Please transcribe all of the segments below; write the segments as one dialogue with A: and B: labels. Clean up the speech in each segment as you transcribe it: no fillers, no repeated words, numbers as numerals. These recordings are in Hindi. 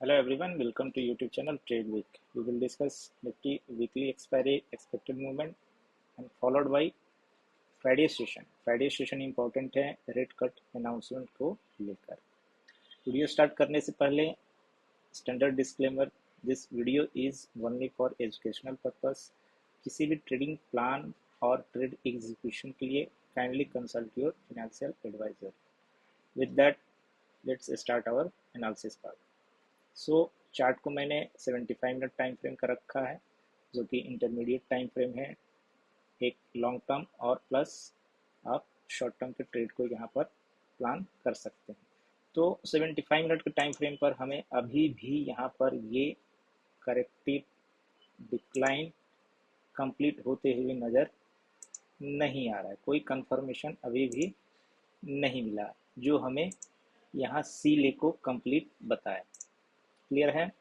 A: Hello everyone, welcome to YouTube channel Trade Week. We will discuss Nifty weekly expiry expected movement and followed by Friday session. Friday session important है रेट कट अनाउंसमेंट को लेकर। वीडियो स्टार्ट करने से पहले standard disclaimer, this video is only for educational purpose. किसी भी ट्रेडिंग प्लान और ट्रेड एग्जीक्यूशन के लिए kindly consult your financial advisor. With that let's start our analysis part. So chart को मैंने 75 मिनट टाइम फ्रेम का रखा है, जो कि इंटरमीडिएट टाइम फ्रेम है। एक लॉन्ग टर्म और प्लस आप शॉर्ट टर्म के ट्रेड को यहाँ पर प्लान कर सकते हैं। तो 75 मिनट के टाइम फ्रेम पर हमें अभी भी यहाँ पर ये करेक्टिव डिक्लाइन कंप्लीट होते हुए नज़र नहीं आ रहा है। कोई कंफर्मेशन अभी भी नहीं मिला जो हमें यहाँ सी ले को कंप्लीट बताए। क्लियर है?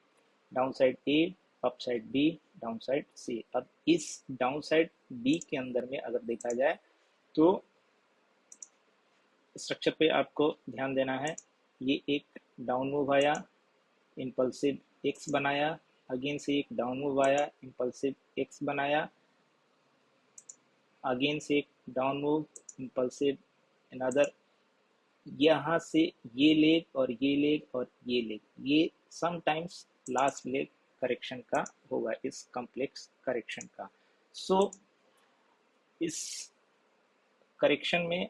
A: Down side A, up side B, down side C. अब इस डाउन साइड बी के अंदर में अगर देखा जाए तो स्ट्रक्चर पे आपको ध्यान देना है। ये एक डाउन मूव आया, इम्पल्सिव एक्स बनाया, अगेन से एक डाउन मूव आया, इम्पल्सिव एक्स बनाया, अगेन से एक डाउन मूव, इम्पल्सिव अनदर। यहाँ से ये लेग और ये लेग और ये लेग, ये समटाइम्स लास्ट लेग करेक्शन का होगा, इस कॉम्प्लेक्स करेक्शन का। सो इस करेक्शन में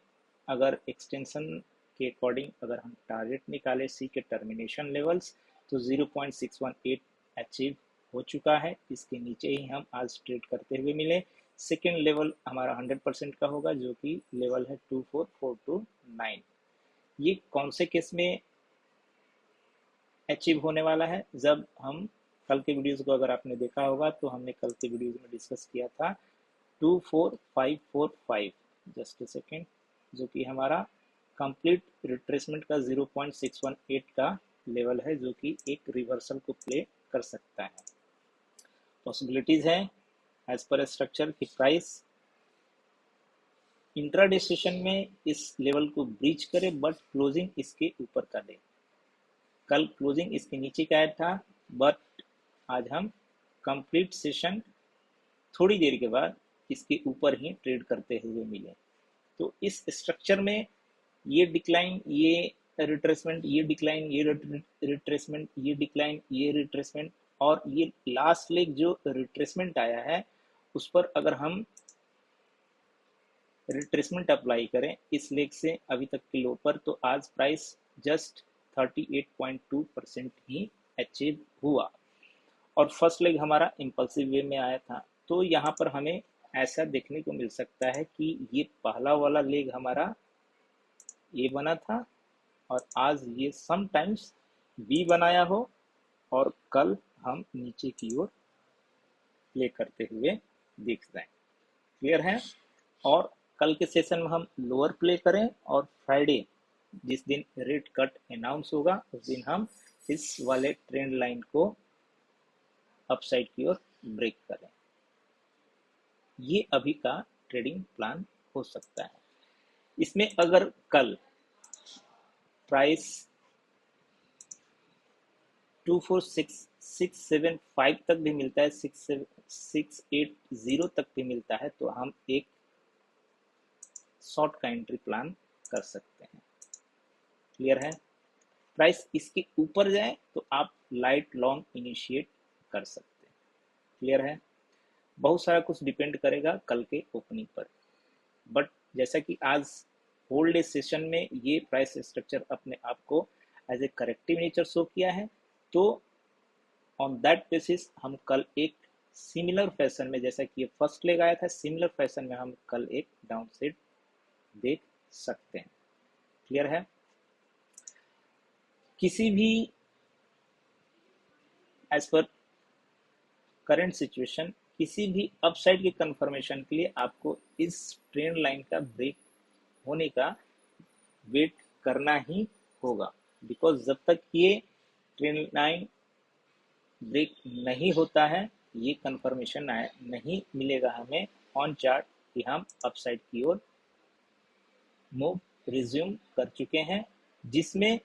A: अगर एक्सटेंशन के अकॉर्डिंग अगर हम टारगेट निकाले सी के टर्मिनेशन लेवल्स, तो 0.618 अचीव हो चुका है। इसके नीचे ही हम आज ट्रेड करते हुए मिले। सेकेंड लेवल हमारा 100% का होगा, जो कि लेवल है 24429। ये कौन से केस में अचीव होने वाला है? जब हम कल के वीडियोस को अगर आपने देखा होगा तो हमने कल के वीडियोस में डिस्कस किया था 24545, जस्ट ए सेकेंड, जो कि हमारा कंप्लीट रिट्रेसमेंट का 0.618 का लेवल है, जो कि एक रिवर्सल को प्ले कर सकता है। पॉसिबिलिटीज है एज पर स्ट्रक्चर की प्राइस इंट्राडे सेशन में इस लेवल को ब्रीच करे, बट क्लोजिंग इसके ऊपर का दे। कल क्लोजिंग इसके नीचे का आया था, बट आज हम कंप्लीट सेशन थोड़ी देर के बाद इसके ऊपर ही ट्रेड करते हुए मिले। तो इस स्ट्रक्चर में ये डिक्लाइन, ये रिट्रेसमेंट, ये डिक्लाइन, ये रिट्रेसमेंट, ये डिक्लाइन, ये रिट्रेसमेंट, और ये लास्ट लेग जो रिट्रेसमेंट आया है उस पर अगर हम रिट्रेसमेंट अप्लाई करें इस लेग से अभी तक के लो पर, तो आज प्राइस जस्ट 38.2% ही अचीव हुआ। और फर्स्ट लेग हमारा इम्पल्सिव वे में आया था। तो यहाँ पर हमें ऐसा देखने को मिल सकता है कि ये पहला वाला लेग हमारा ए बना था और आज ये समटाइम्स बी बनाया हो, और कल हम नीचे की ओर प्ले करते हुए दिख जाए। क्लियर है? और कल के सेशन में हम लोअर प्ले करें, और फ्राइडे जिस दिन रेट कट अनाउंस होगा उस दिन हम इस वाले ट्रेंड लाइन को अपसाइड की ओर ब्रेक करें। ये अभी का ट्रेडिंग प्लान हो सकता है। इसमें अगर कल प्राइस 246,675 तक भी मिलता है, 680 तक भी मिलता है, तो हम एक शॉर्ट का एंट्री प्लान कर सकते हैं। क्लियर है? प्राइस इसके ऊपर जाए तो आप लाइट लॉन्ग इनिशिएट कर सकते हैं। क्लियर है? बहुत सारा कुछ डिपेंड करेगा कल के ओपनिंग पर, बट जैसा कि आज होल्ड डे सेशन में ये प्राइस स्ट्रक्चर अपने आप को as a corrective nature show किया है, तो ऑन दैट बेसिस हम कल एक सिमिलर फैशन में, जैसा कि ये फर्स्ट लेग आया था, सिमिलर फैशन में हम कल एक डाउन साइड देख सकते हैं। क्लियर है? किसी भी एज पर करंट सिचुएशन किसी भी अपसाइड के कंफर्मेशन के लिए आपको इस ट्रेंड लाइन का ब्रेक होने का वेट करना ही होगा, बिकॉज जब तक ये ट्रेंड लाइन ब्रेक नहीं होता है, ये कंफर्मेशन नहीं मिलेगा हमें ऑन चार्ट कि हम अपसाइड की ओर मूव रिज्यूम कर चुके हैं, जिसमें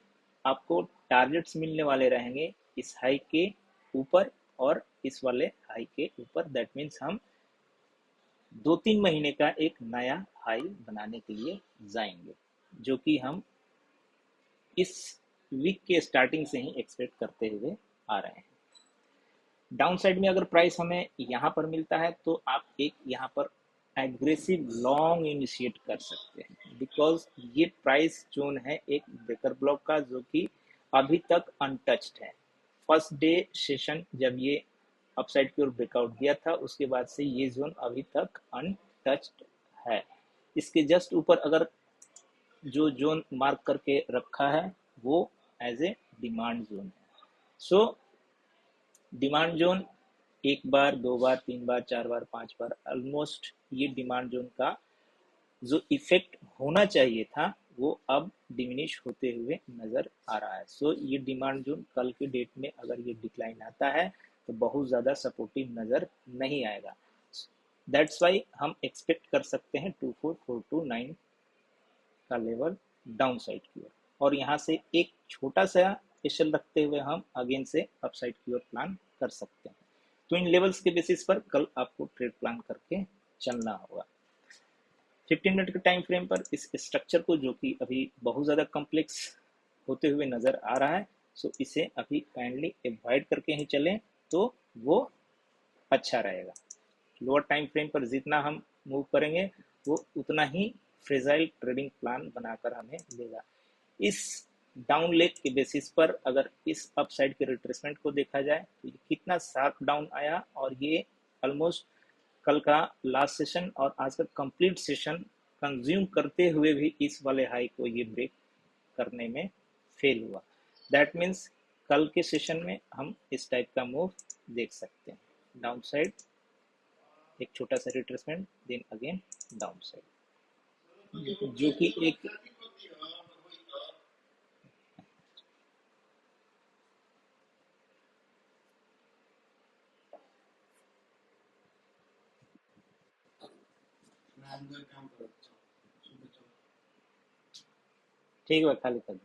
A: आपको टारगेट्स मिलने वाले रहेंगे इस हाई के ऊपर और इस वाले हाई के ऊपर। दैट मीन्स हम 2-3 महीने का एक नया हाई बनाने के लिए जाएंगे, जो कि हम इस वीक के स्टार्टिंग से ही एक्सपेक्ट करते हुए आ रहे हैं। डाउन साइड में अगर प्राइस हमें यहाँ पर मिलता है तो आप एक यहाँ पर एग्रेसिव लॉन्ग इनिशिएट कर सकते हैं, बिकॉज ये प्राइस जोन है एक ब्रेकर ब्लॉक का, जो कि अभी तक अनटच्ड है। फर्स्ट डे सेशन जब ये अपसाइड की ओर ब्रेकआउट दिया था, उसके बाद से ये जोन अभी तक अनटच्ड है। इसके जस्ट ऊपर अगर जो जोन मार्क करके रखा है वो एज ए डिमांड जोन है। सो डिमांड जोन एक बार, दो बार, तीन बार, चार बार, पांच बार, ऑलमोस्ट ये डिमांड जोन का जो इफेक्ट होना चाहिए था वो अब डिमिनिश होते हुए नजर आ रहा है। सो ये डिमांड जोन कल के डेट में अगर ये डिक्लाइन आता है तो बहुत ज़्यादा सपोर्टिव नज़र नहीं आएगा। दैट्स वाई हम एक्सपेक्ट कर सकते हैं 24429 का लेवल डाउन साइड की ओर, और यहाँ से एक छोटा सा एशल रखते हुए हम अगेन से अपसाइड की ओर प्लान कर सकते हैं। तो इन लेवल्स के बेसिस पर कल आपको ट्रेड प्लान करके चलना होगा। 15 मिनट के टाइम फ्रेम पर इस स्ट्रक्चर को, जो कि अभी बहुत ज़्यादा कॉम्प्लेक्स होते हुए नज़र आ रहा है, सो इसे अभी काइंडली अवॉइड करके ही चलें तो वो अच्छा रहेगा। लोअर टाइम फ्रेम पर जितना हम मूव करेंगे वो उतना ही फ्रेजाइल ट्रेडिंग प्लान बनाकर हमें देगा। इस डाउन लेग के बेसिस पर अगर इस अप साइड के रिट्रेसमेंट को देखा जाए तो ये कितना शार्प डाउन आया, और ये ऑलमोस्ट कल का लास्ट सेशन और आज का कंप्लीट सेशन कंज्यूम करते हुए भी इस वाले हाई को ये ब्रेक करने में फेल हुआ। दैट मीन्स कल के सेशन में हम इस टाइप का मूव देख सकते हैं। डाउन साइड एक छोटा सा retracement, then again down side, जो कि एक ठीक है, खाली कर दो।